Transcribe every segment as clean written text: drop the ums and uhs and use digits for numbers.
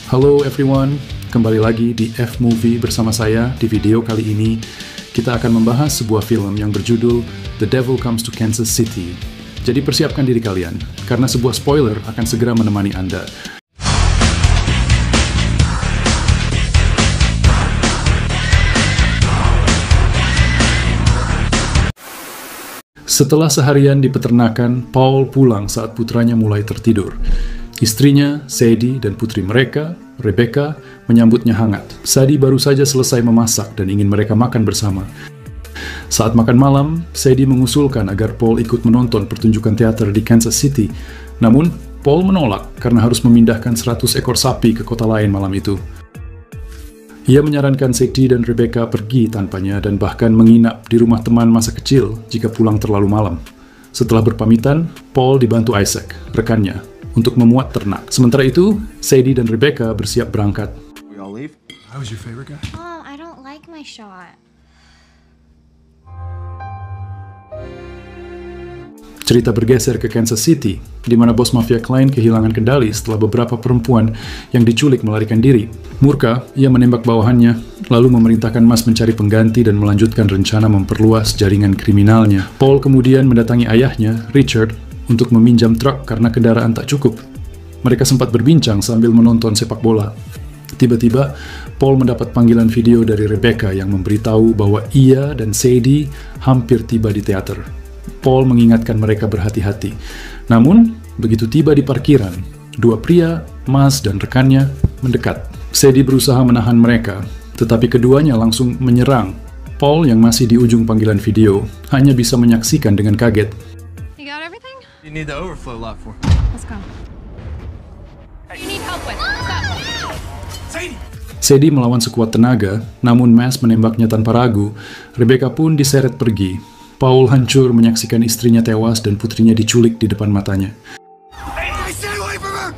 Halo everyone, kembali lagi di F-Movie bersama saya. Di video kali ini, kita akan membahas sebuah film yang berjudul The Devil Comes to Kansas City. Jadi persiapkan diri kalian, karena sebuah spoiler akan segera menemani Anda. Setelah seharian di peternakan, Paul pulang saat putranya mulai tertidur. Istrinya, Sadie, dan putri mereka, Rebecca, menyambutnya hangat. Sadie baru saja selesai memasak dan ingin mereka makan bersama. Saat makan malam, Sadie mengusulkan agar Paul ikut menonton pertunjukan teater di Kansas City. Namun, Paul menolak karena harus memindahkan 100 ekor sapi ke kota lain malam itu. Ia menyarankan Sadie dan Rebecca pergi tanpanya dan bahkan menginap di rumah teman masa kecil jika pulang terlalu malam. Setelah berpamitan, Paul dibantu Isaac, rekannya, untuk memuat ternak. Sementara itu, Sadie dan Rebecca bersiap berangkat. We all leave? I was your favorite guy. Oh, I don't like my shot. Cerita bergeser ke Kansas City, di mana bos mafia Klein kehilangan kendali setelah beberapa perempuan yang diculik melarikan diri. Murka, ia menembak bawahannya, lalu memerintahkan Mas mencari pengganti dan melanjutkan rencana memperluas jaringan kriminalnya. Paul kemudian mendatangi ayahnya, Richard, untuk meminjam truk karena kendaraan tak cukup. Mereka sempat berbincang sambil menonton sepak bola. Tiba-tiba, Paul mendapat panggilan video dari Rebecca yang memberitahu bahwa ia dan Sadie hampir tiba di teater. Paul mengingatkan mereka berhati-hati. Namun, begitu tiba di parkiran, dua pria, Mas dan rekannya, mendekat. Sadie berusaha menahan mereka, tetapi keduanya langsung menyerang. Paul yang masih di ujung panggilan video hanya bisa menyaksikan dengan kaget. You got everything? You need the overflow lock for. Let's go. You need help with. What's up? Sadie! Sadie melawan sekuat tenaga, namun Mas menembaknya tanpa ragu. Rebecca pun diseret pergi. Paul hancur menyaksikan istrinya tewas dan putrinya diculik di depan matanya. Hey, stay away from her!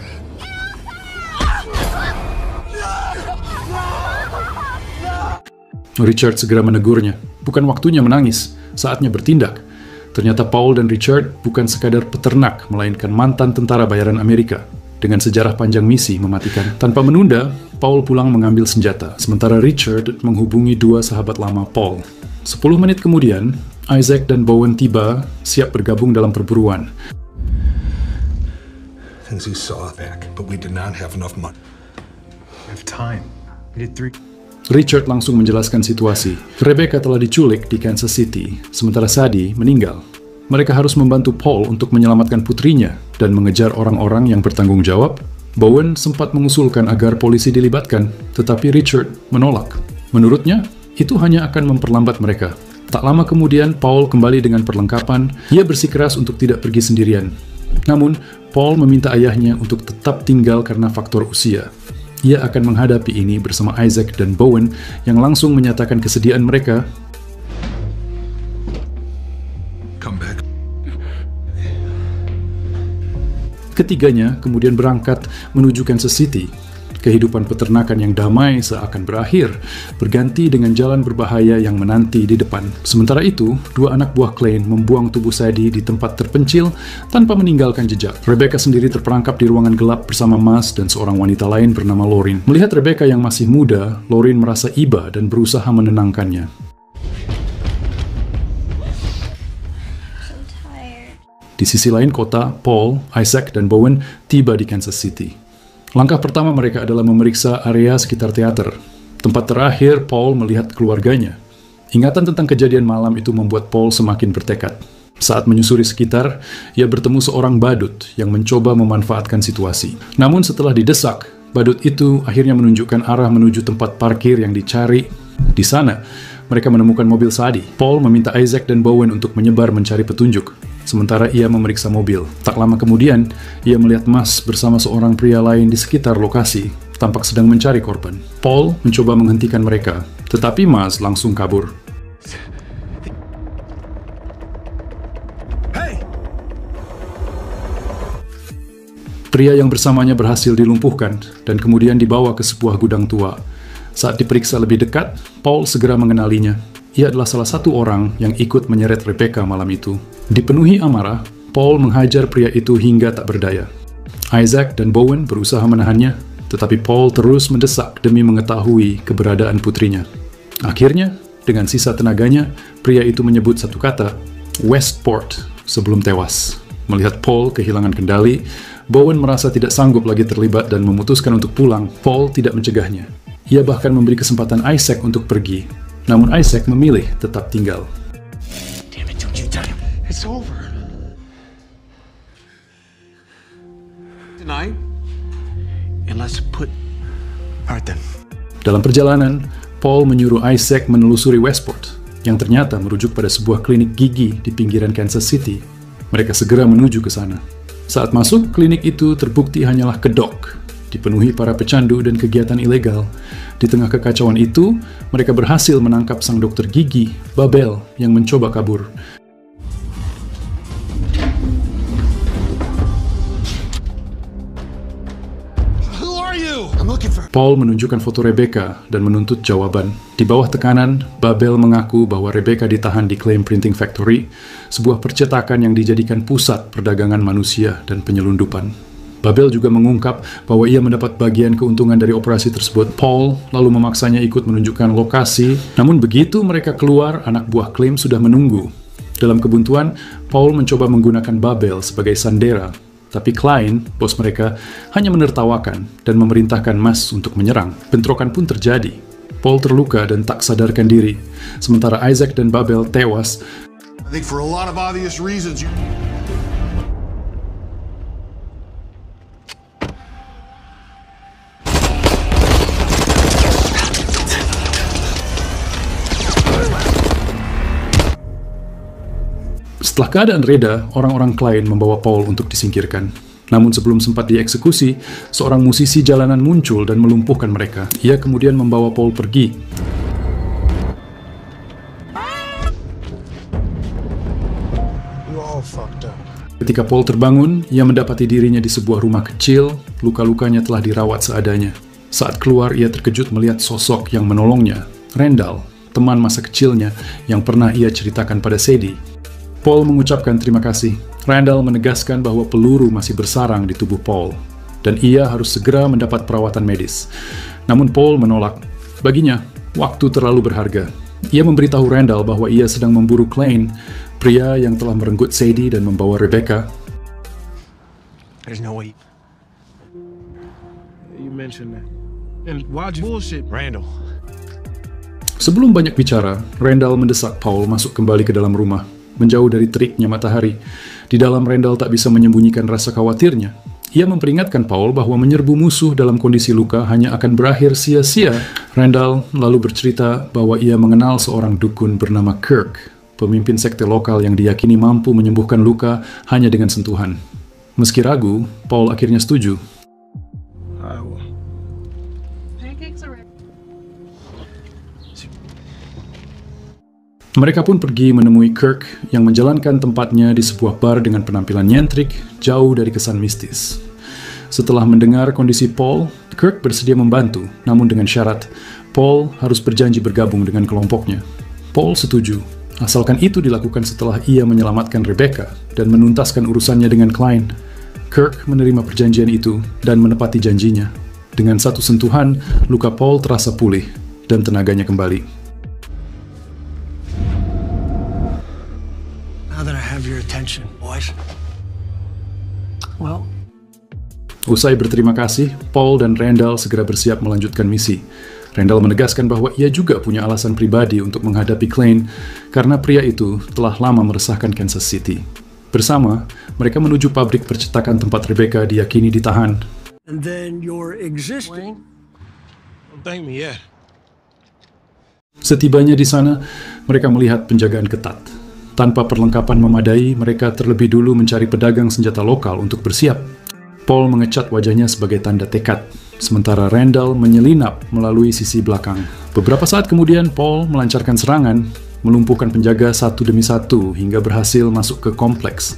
Richard segera menegurnya. Bukan waktunya menangis, saatnya bertindak. Ternyata Paul dan Richard bukan sekadar peternak, melainkan mantan tentara bayaran Amerika. Dengan sejarah panjang misi mematikan. Tanpa menunda, Paul pulang mengambil senjata, sementara Richard menghubungi dua sahabat lama Paul. 10 menit kemudian, Isaac dan Bowen tiba, siap bergabung dalam perburuan. Things you saw back, but we did not have enough money. We have time. We did 3. Richard langsung menjelaskan situasi. Rebecca telah diculik di Kansas City, sementara Sadie meninggal. Mereka harus membantu Paul untuk menyelamatkan putrinya dan mengejar orang-orang yang bertanggung jawab. Bowen sempat mengusulkan agar polisi dilibatkan, tetapi Richard menolak. Menurutnya, itu hanya akan memperlambat mereka. Tak lama kemudian, Paul kembali dengan perlengkapan. Ia bersikeras untuk tidak pergi sendirian. Namun, Paul meminta ayahnya untuk tetap tinggal karena faktor usia. Ia akan menghadapi ini bersama Isaac dan Bowen yang langsung menyatakan kesediaan mereka. Come back. Ketiganya kemudian berangkat menuju Kansas City. Kehidupan peternakan yang damai seakan berakhir, berganti dengan jalan berbahaya yang menanti di depan. Sementara itu, dua anak buah Klein membuang tubuh Sadie di tempat terpencil tanpa meninggalkan jejak. Rebecca sendiri terperangkap di ruangan gelap bersama Mas dan seorang wanita lain bernama Lauren. Melihat Rebecca yang masih muda, Lauren merasa iba dan berusaha menenangkannya. Di sisi lain kota, Paul, Isaac, dan Bowen tiba di Kansas City. Langkah pertama mereka adalah memeriksa area sekitar teater. Tempat terakhir Paul melihat keluarganya. Ingatan tentang kejadian malam itu membuat Paul semakin bertekad. Saat menyusuri sekitar, ia bertemu seorang badut yang mencoba memanfaatkan situasi. Namun setelah didesak, badut itu akhirnya menunjukkan arah menuju tempat parkir yang dicari. Di sana, mereka menemukan mobil Sadie. Paul meminta Isaac dan Bowen untuk menyebar mencari petunjuk. Sementara ia memeriksa mobil. Tak lama kemudian, ia melihat Mas bersama seorang pria lain di sekitar lokasi, tampak sedang mencari korban. Paul mencoba menghentikan mereka, tetapi Mas langsung kabur. Hey! Pria yang bersamanya berhasil dilumpuhkan dan kemudian dibawa ke sebuah gudang tua. Saat diperiksa lebih dekat, Paul segera mengenalinya. Ia adalah salah satu orang yang ikut menyeret Rebecca malam itu. Dipenuhi amarah, Paul menghajar pria itu hingga tak berdaya. Isaac dan Bowen berusaha menahannya, Tetapi Paul terus mendesak demi mengetahui keberadaan putrinya. Akhirnya, dengan sisa tenaganya, pria itu menyebut satu kata, Westport, sebelum tewas. Melihat Paul kehilangan kendali, Bowen merasa tidak sanggup lagi terlibat dan memutuskan untuk pulang. Paul tidak mencegahnya. Ia bahkan memberi kesempatan Isaac untuk pergi. Namun Isaac memilih tetap tinggal. Damn it, don't you tell him. It's over. Tonight? And let's put... Alright then. Dalam perjalanan, Paul menyuruh Isaac menelusuri Westport, yang ternyata merujuk pada sebuah klinik gigi di pinggiran Kansas City. Mereka segera menuju ke sana. Saat masuk, klinik itu terbukti hanyalah kedok, dipenuhi para pecandu dan kegiatan ilegal. Di tengah kekacauan itu, mereka berhasil menangkap sang dokter gigi, Babel, yang mencoba kabur. Who are you? I'm looking for... Paul menunjukkan foto Rebecca dan menuntut jawaban. Di bawah tekanan, Babel mengaku bahwa Rebecca ditahan di Claim Printing Factory, sebuah percetakan yang dijadikan pusat perdagangan manusia dan penyelundupan. Babel juga mengungkap bahwa ia mendapat bagian keuntungan dari operasi tersebut. Paul lalu memaksanya ikut menunjukkan lokasi, namun begitu mereka keluar, anak buah Claim sudah menunggu. Dalam kebuntuan, Paul mencoba menggunakan Babel sebagai sandera, tapi Klein, bos mereka, hanya menertawakan dan memerintahkan Mas untuk menyerang. Bentrokan pun terjadi. Paul terluka dan tak sadarkan diri, sementara Isaac dan Babel tewas. I think for a lot of obvious reasons, you... Setelah keadaan reda, orang-orang Klein membawa Paul untuk disingkirkan. Namun sebelum sempat dieksekusi, seorang musisi jalanan muncul dan melumpuhkan mereka. Ia kemudian membawa Paul pergi. You all fucked up. Ketika Paul terbangun, ia mendapati dirinya di sebuah rumah kecil, luka-lukanya telah dirawat seadanya. Saat keluar, ia terkejut melihat sosok yang menolongnya, Randall, teman masa kecilnya yang pernah ia ceritakan pada Sadie. Paul mengucapkan terima kasih. Randall menegaskan bahwa peluru masih bersarang di tubuh Paul, dan ia harus segera mendapat perawatan medis. Namun Paul menolak. Baginya, waktu terlalu berharga. Ia memberitahu Randall bahwa ia sedang memburu Klein, pria yang telah merenggut Sadie dan membawa Rebecca. There's no way. You mentioned that. And why'd you bullshit? Randall. Sebelum banyak bicara, Randall mendesak Paul masuk kembali ke dalam rumah, menjauh dari teriknya matahari. Di dalam, Randall tak bisa menyembunyikan rasa khawatirnya. Ia memperingatkan Paul bahwa menyerbu musuh dalam kondisi luka hanya akan berakhir sia-sia. Randall lalu bercerita bahwa ia mengenal seorang dukun bernama Kirk, pemimpin sekte lokal yang diyakini mampu menyembuhkan luka hanya dengan sentuhan. Meski ragu, Paul akhirnya setuju. Pancakes are ready. Mereka pun pergi menemui Kirk yang menjalankan tempatnya di sebuah bar dengan penampilan nyentrik, jauh dari kesan mistis. Setelah mendengar kondisi Paul, Kirk bersedia membantu, namun dengan syarat Paul harus berjanji bergabung dengan kelompoknya. Paul setuju, asalkan itu dilakukan setelah ia menyelamatkan Rebecca dan menuntaskan urusannya dengan Klein. Kirk menerima perjanjian itu dan menepati janjinya. Dengan satu sentuhan, luka Paul terasa pulih dan tenaganya kembali. Now that I have your attention, boys. Well, Usai berterima kasih, Paul dan Randall segera bersiap melanjutkan misi. Randall menegaskan bahwa ia juga punya alasan pribadi untuk menghadapi Klein karena pria itu telah lama meresahkan Kansas City. Bersama, mereka menuju pabrik percetakan tempat Rebecca diyakini ditahan. And then your existing. Don't thank me yet. Setibanya di sana, mereka melihat penjagaan ketat. Tanpa perlengkapan memadai, mereka terlebih dulu mencari pedagang senjata lokal untuk bersiap. Paul mengecat wajahnya sebagai tanda tekad, sementara Randall menyelinap melalui sisi belakang. Beberapa saat kemudian, Paul melancarkan serangan, melumpuhkan penjaga satu demi satu hingga berhasil masuk ke kompleks.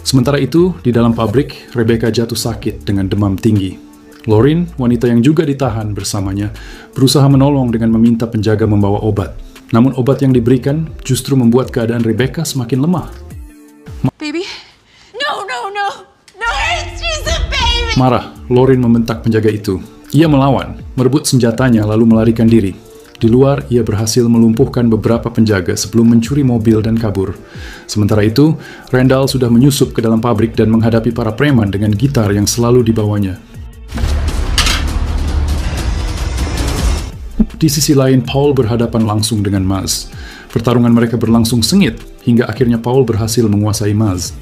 Sementara itu, di dalam pabrik, Rebecca jatuh sakit dengan demam tinggi. Lauren, wanita yang juga ditahan bersamanya, berusaha menolong dengan meminta penjaga membawa obat. Namun obat yang diberikan justru membuat keadaan Rebecca semakin lemah. Baby? No! No, no, no. No, she's a baby. Marah, Lorin membentak penjaga itu. Ia melawan, merebut senjatanya lalu melarikan diri. Di luar, ia berhasil melumpuhkan beberapa penjaga sebelum mencuri mobil dan kabur. Sementara itu, Randall sudah menyusup ke dalam pabrik dan menghadapi para preman dengan gitar yang selalu dibawanya. Di sisi lain, Paul berhadapan langsung dengan Maz. Pertarungan mereka berlangsung sengit, hingga akhirnya Paul berhasil menguasai Maz.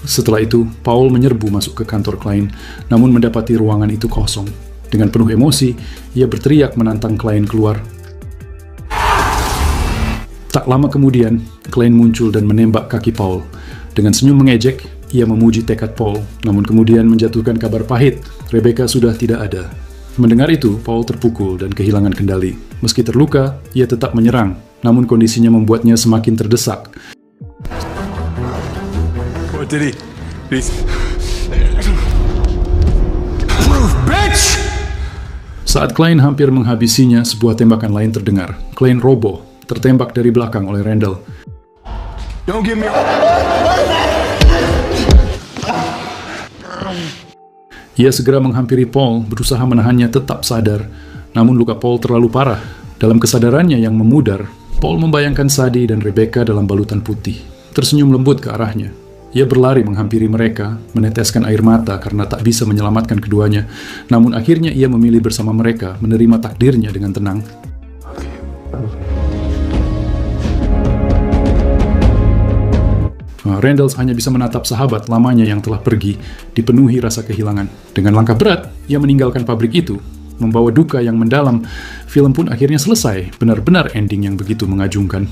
Setelah itu, Paul menyerbu masuk ke kantor Klein, namun mendapati ruangan itu kosong. Dengan penuh emosi, ia berteriak menantang Klein keluar. Tak lama kemudian, Klein muncul dan menembak kaki Paul. Dengan senyum mengejek, ia memuji tekad Paul, namun kemudian menjatuhkan kabar pahit, Rebecca sudah tidak ada. Mendengar itu, Paul terpukul dan kehilangan kendali. Meski terluka, ia tetap menyerang, namun kondisinya membuatnya semakin terdesak. What did he? Move, bitch! Saat Klein hampir menghabisinya, sebuah tembakan lain terdengar. Klein roboh, tertembak dari belakang oleh Randall. Don't give me. Ia segera menghampiri Paul, berusaha menahannya tetap sadar. Namun luka Paul terlalu parah. Dalam kesadarannya yang memudar, Paul membayangkan Sadie dan Rebecca dalam balutan putih, tersenyum lembut ke arahnya. Ia berlari menghampiri mereka, meneteskan air mata karena tak bisa menyelamatkan keduanya. Namun akhirnya ia memilih bersama mereka menerima takdirnya dengan tenang. Randall hanya bisa menatap sahabat lamanya yang telah pergi, dipenuhi rasa kehilangan. Dengan langkah berat, ia meninggalkan pabrik itu, membawa duka yang mendalam. Film pun akhirnya selesai, benar-benar ending yang begitu mengagumkan.